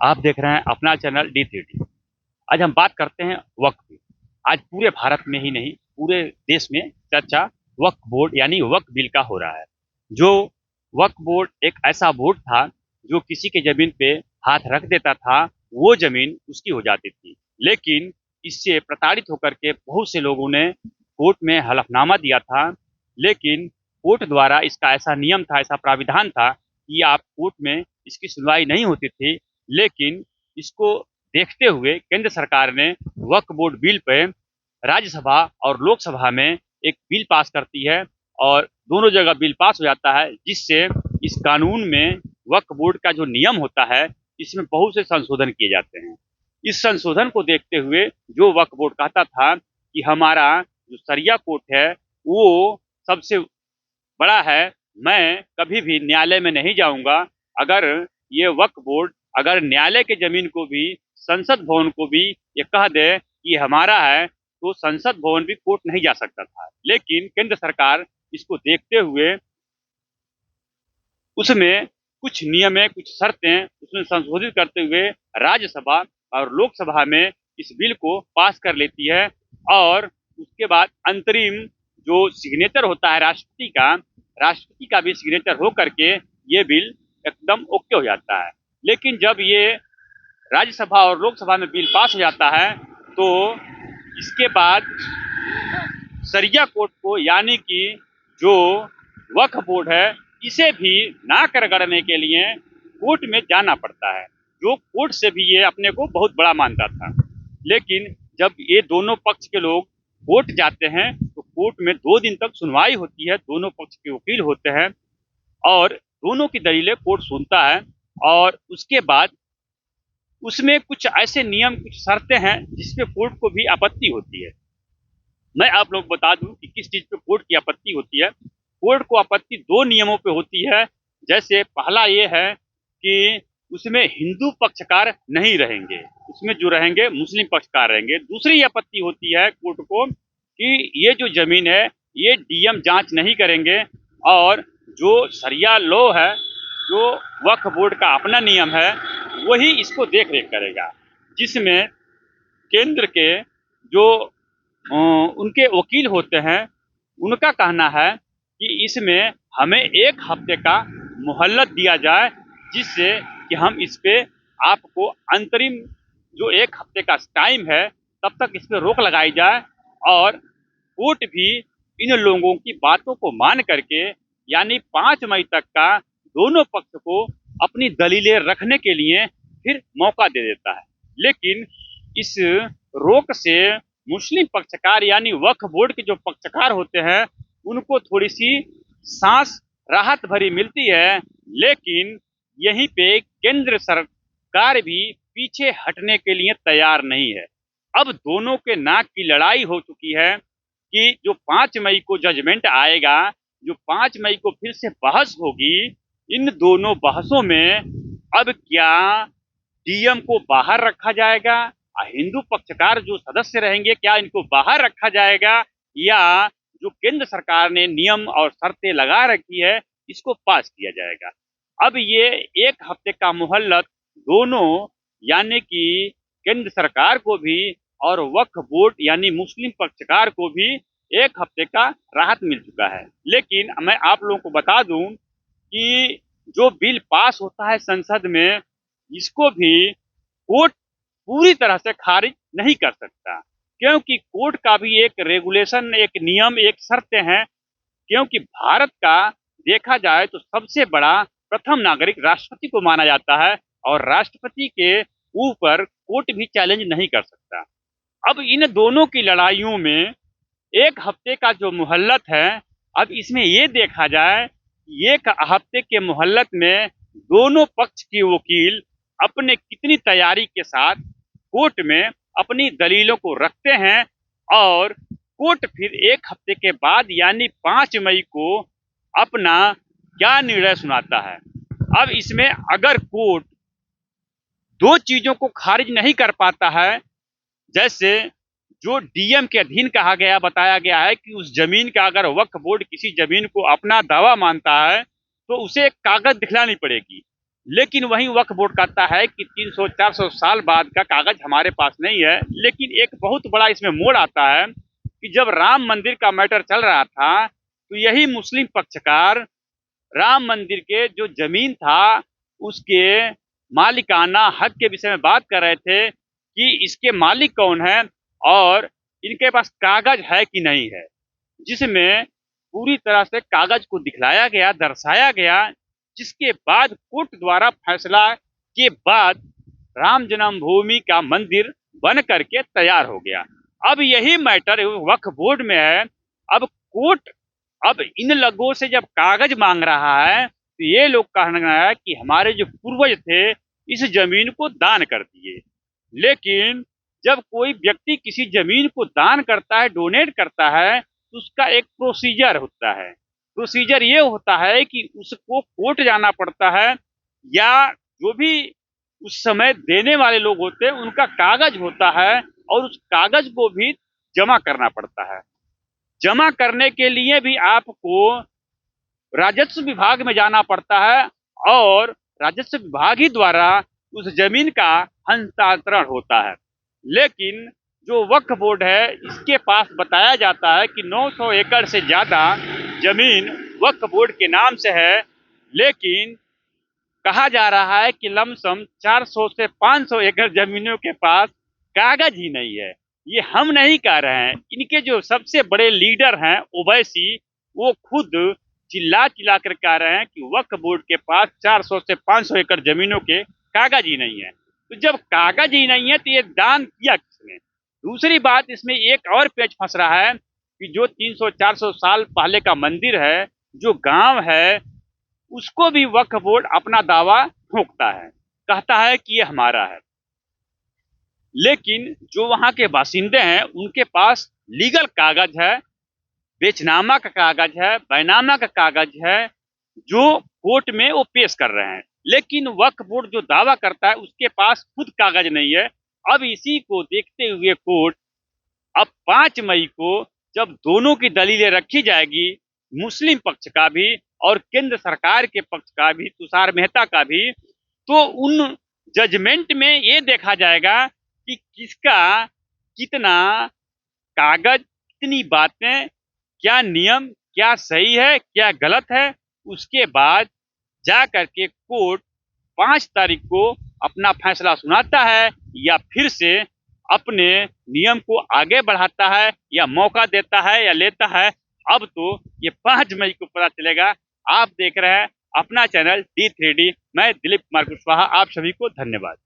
आप देख रहे हैं अपना चैनल D3D। आज हम बात करते हैं वक्फ की। आज पूरे भारत में ही नहीं, पूरे देश में चर्चा वक्फ बोर्ड यानी वक्फ बिल का हो रहा है। जो वक्फ बोर्ड एक ऐसा बोर्ड था जो किसी के जमीन पे हाथ रख देता था, वो जमीन उसकी हो जाती थी। लेकिन इससे प्रताड़ित होकर के बहुत से लोगों ने कोर्ट में हलफनामा दिया था। लेकिन कोर्ट द्वारा इसका ऐसा नियम था, ऐसा प्राविधान था कि आप कोर्ट में इसकी सुनवाई नहीं होती थी। लेकिन इसको देखते हुए केंद्र सरकार ने वक्फ बोर्ड बिल पे राज्यसभा और लोकसभा में एक बिल पास करती है और दोनों जगह बिल पास हो जाता है, जिससे इस कानून में वक्फ बोर्ड का जो नियम होता है इसमें बहुत से संशोधन किए जाते हैं। इस संशोधन को देखते हुए जो वक्फ बोर्ड कहता था कि हमारा जो शरिया कोर्ट है वो सबसे बड़ा है, मैं कभी भी न्यायालय में नहीं जाऊंगा। अगर ये वक्फ बोर्ड अगर न्यायालय के जमीन को भी, संसद भवन को भी ये कह दे कि हमारा है, तो संसद भवन भी कोर्ट नहीं जा सकता था। लेकिन केंद्र सरकार इसको देखते हुए उसमें कुछ नियमें, कुछ शर्तें उसमें संशोधित करते हुए राज्यसभा और लोकसभा में इस बिल को पास कर लेती है। और उसके बाद अंतरिम जो सिग्नेचर होता है राष्ट्रपति का भी सिग्नेचर हो करके ये बिल एकदम ओके हो जाता है। लेकिन जब ये राज्यसभा और लोकसभा में बिल पास हो जाता है तो इसके बाद शरिया कोर्ट को, यानी कि जो वक्फ बोर्ड है, इसे भी नाक रगड़ने के लिए कोर्ट में जाना पड़ता है। जो कोर्ट से भी ये अपने को बहुत बड़ा मानता था। लेकिन जब ये दोनों पक्ष के लोग कोर्ट जाते हैं तो कोर्ट में 2 दिन तक सुनवाई होती है, दोनों पक्ष के वकील होते हैं और दोनों की दलीलें कोर्ट सुनता है। और उसके बाद उसमें कुछ ऐसे नियम, कुछ शर्तें हैं जिसपे कोर्ट को भी आपत्ति होती है। मैं आप लोग बता दूं कि किस चीज पे कोर्ट की आपत्ति होती है। कोर्ट को आपत्ति 2 नियमों पे होती है। जैसे पहला ये है कि उसमें हिंदू पक्षकार नहीं रहेंगे, उसमें जो रहेंगे मुस्लिम पक्षकार रहेंगे। दूसरी आपत्ति होती है कोर्ट को कि ये जो जमीन है ये डीएम जांच नहीं करेंगे और जो शरिया लॉ है, जो वक्फ बोर्ड का अपना नियम है, वही इसको देख रेख करेगा। जिसमें केंद्र के जो उनके वकील होते हैं, उनका कहना है कि इसमें हमें 1 हफ्ते का मोहलत दिया जाए, जिससे कि हम इस पे आपको अंतरिम जो 1 हफ्ते का टाइम है तब तक इस पे रोक लगाई जाए। और कोर्ट भी इन लोगों की बातों को मान करके, यानी 5 मई तक का दोनों पक्ष को अपनी दलीलें रखने के लिए फिर मौका दे देता है। लेकिन इस रोक से मुस्लिम पक्षकार यानी वक्फ बोर्ड के जो पक्षकार होते हैं उनको थोड़ी सी सांस राहत भरी मिलती है। लेकिन यहीं पे केंद्र सरकार भी पीछे हटने के लिए तैयार नहीं है। अब दोनों के नाक की लड़ाई हो चुकी है कि जो 5 मई को जजमेंट आएगा, जो 5 मई को फिर से बहस होगी, इन दोनों बहसों में अब क्या डीएम को बाहर रखा जाएगा, हिंदू पक्षकार जो सदस्य रहेंगे क्या इनको बाहर रखा जाएगा, या जो केंद्र सरकार ने नियम और शर्तें लगा रखी है इसको पास किया जाएगा। अब ये 1 हफ्ते का मोहल्लत दोनों, यानी कि केंद्र सरकार को भी और वक्फ बोर्ड यानी मुस्लिम पक्षकार को भी 1 हफ्ते का राहत मिल चुका है। लेकिन मैं आप लोगों को बता दूं कि जो बिल पास होता है संसद में, इसको भी कोर्ट पूरी तरह से खारिज नहीं कर सकता, क्योंकि कोर्ट का भी एक रेगुलेशन, एक नियम, एक शर्तें हैं। क्योंकि भारत का देखा जाए तो सबसे बड़ा प्रथम नागरिक राष्ट्रपति को माना जाता है और राष्ट्रपति के ऊपर कोर्ट भी चैलेंज नहीं कर सकता। अब इन दोनों की लड़ाइयों में 1 हफ्ते का जो मोहल्लत है, अब इसमें ये देखा जाए 1 हफ्ते के मोहल्लत में दोनों पक्ष के वकील अपने कितनी तैयारी के साथ कोर्ट में अपनी दलीलों को रखते हैं और कोर्ट फिर 1 हफ्ते के बाद यानी 5 मई को अपना क्या निर्णय सुनाता है। अब इसमें अगर कोर्ट 2 चीजों को खारिज नहीं कर पाता है, जैसे जो डीएम के अधीन कहा गया, बताया गया है कि उस जमीन का अगर वक्फ बोर्ड किसी जमीन को अपना दावा मानता है तो उसे एक कागज दिखलानी पड़ेगी लेकिन वहीं वक्फ बोर्ड कहता है कि 300-400 साल बाद का कागज हमारे पास नहीं है। लेकिन एक बहुत बड़ा इसमें मोड़ आता है कि जब राम मंदिर का मैटर चल रहा था, तो यही मुस्लिम पक्षकार राम मंदिर के जो जमीन था उसके मालिकाना हक के विषय में बात कर रहे थे कि इसके मालिक कौन है और इनके पास कागज है कि नहीं है, जिसमें पूरी तरह से कागज को दिखलाया गया, दर्शाया गया, जिसके बाद कोर्ट द्वारा फैसला के बाद राम जन्मभूमि का मंदिर बन करके तैयार हो गया। अब यही मैटर वक्फ बोर्ड में है। अब कोर्ट अब इन लोगों से जब कागज मांग रहा है तो ये लोग कहना है कि हमारे जो पूर्वज थे इस जमीन को दान कर दिए। लेकिन जब कोई व्यक्ति किसी जमीन को दान करता है, डोनेट करता है, तो उसका एक प्रोसीजर होता है। प्रोसीजर ये होता है कि उसको कोर्ट जाना पड़ता है, या जो भी उस समय देने वाले लोग होते हैं उनका कागज होता है और उस कागज को भी जमा करना पड़ता है। जमा करने के लिए भी आपको राजस्व विभाग में जाना पड़ता है और राजस्व विभाग ही द्वारा उस जमीन का हस्तांतरण होता है। लेकिन जो वक्फ बोर्ड है इसके पास बताया जाता है कि 900 एकड़ से ज्यादा जमीन वक्फ बोर्ड के नाम से है, लेकिन कहा जा रहा है कि लमसम 400 से 500 एकड़ जमीनों के पास कागज ही नहीं है। ये हम नहीं कह रहे हैं, इनके जो सबसे बड़े लीडर हैं ओवैसी, वो खुद चिल्ला चिल्ला कर कह रहे हैं कि वक्फ बोर्ड के पास 400 से 500 एकड़ जमीनों के कागज ही नहीं है। तो जब कागज ही नहीं है तो ये दान किया किसने? दूसरी बात इसमें एक और पेच फंस रहा है कि जो 300-400 साल पहले का मंदिर है, जो गांव है, उसको भी वक्फ बोर्ड अपना दावा ठोकता है, कहता है कि ये हमारा है। लेकिन जो वहां के बासिंदे हैं उनके पास लीगल कागज है, बेचनामा का कागज है, बैनामा का कागज है, जो कोर्ट में वो पेश कर रहे हैं। लेकिन वक्फ बोर्ड जो दावा करता है उसके पास खुद कागज नहीं है। अब इसी को देखते हुए कोर्ट अब 5 मई को जब दोनों की दलीलें रखी जाएगी, मुस्लिम पक्ष का भी और केंद्र सरकार के पक्ष का भी, तुषार मेहता का भी, तो उन जजमेंट में ये देखा जाएगा कि किसका कितना कागज, कितनी बातें, क्या नियम, क्या सही है, क्या गलत है। उसके बाद जा करके कोर्ट 5 तारीख को अपना फैसला सुनाता है या फिर से अपने नियम को आगे बढ़ाता है या मौका देता है या लेता है। अब तो ये 5 मई को पता चलेगा। आप देख रहे हैं अपना चैनल D3D। मैं दिलीप कुमार कुशवाहा, आप सभी को धन्यवाद।